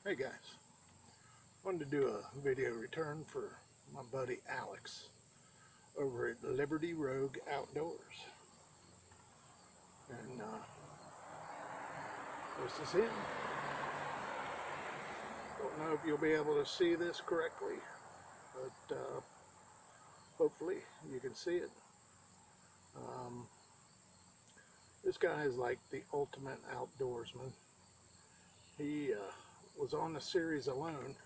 Hey guys, wanted to do a video return for my buddy Alex over at Liberty Rogue Outdoors, and this is him. Don't know if you'll be able to see this correctly, but hopefully you can see it. This guy is like the ultimate outdoorsman. He was on the series Alone.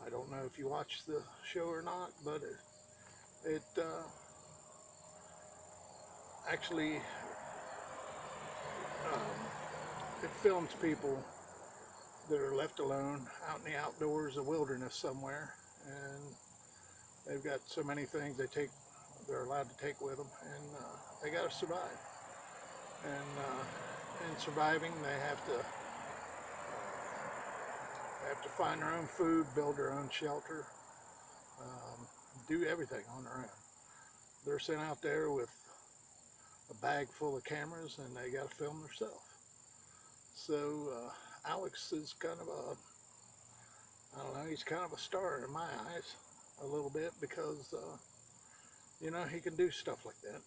I don't know if you watched the show or not, but it actually it films people that are left alone out in the outdoors, a wilderness somewhere, and they've got so many things they're allowed to take with them, and they got to survive. And in surviving, they have to find their own food, build their own shelter, do everything on their own. They're sent out there with a bag full of cameras, and they got to film themselves. So Alex is kind of I don't know, he's kind of a star in my eyes a little bit, because he can do stuff like that.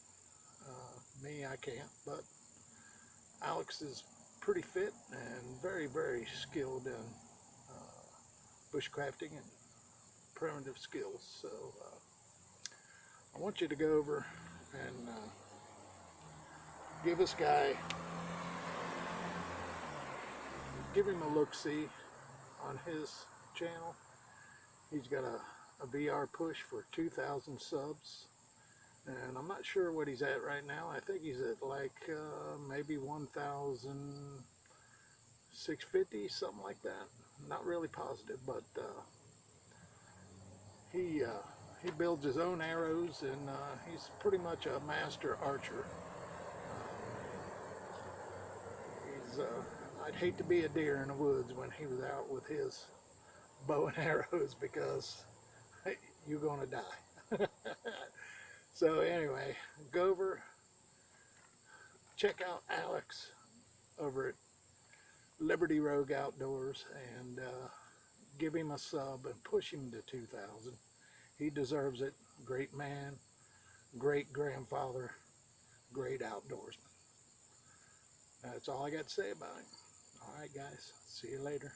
Me, I can't, but Alex is pretty fit and very, very skilled in bushcrafting and primitive skills. So I want you to go over and give this guy, give him a look-see on his channel. He's got a VR push for 2,000 subs, and I'm not sure what he's at right now. I think he's at like maybe 1,650, something like that. Not really positive, but he builds his own arrows, and he's pretty much a master archer. I'd hate to be a deer in the woods when he was out with his bow and arrows, because you're gonna die. So anyway, go over, check out Alex over at Liberty Rogue Outdoors, and give him a sub and push him to 2,000. He deserves it. Great man, great grandfather, great outdoorsman. That's all I got to say about him. All right, guys. See you later.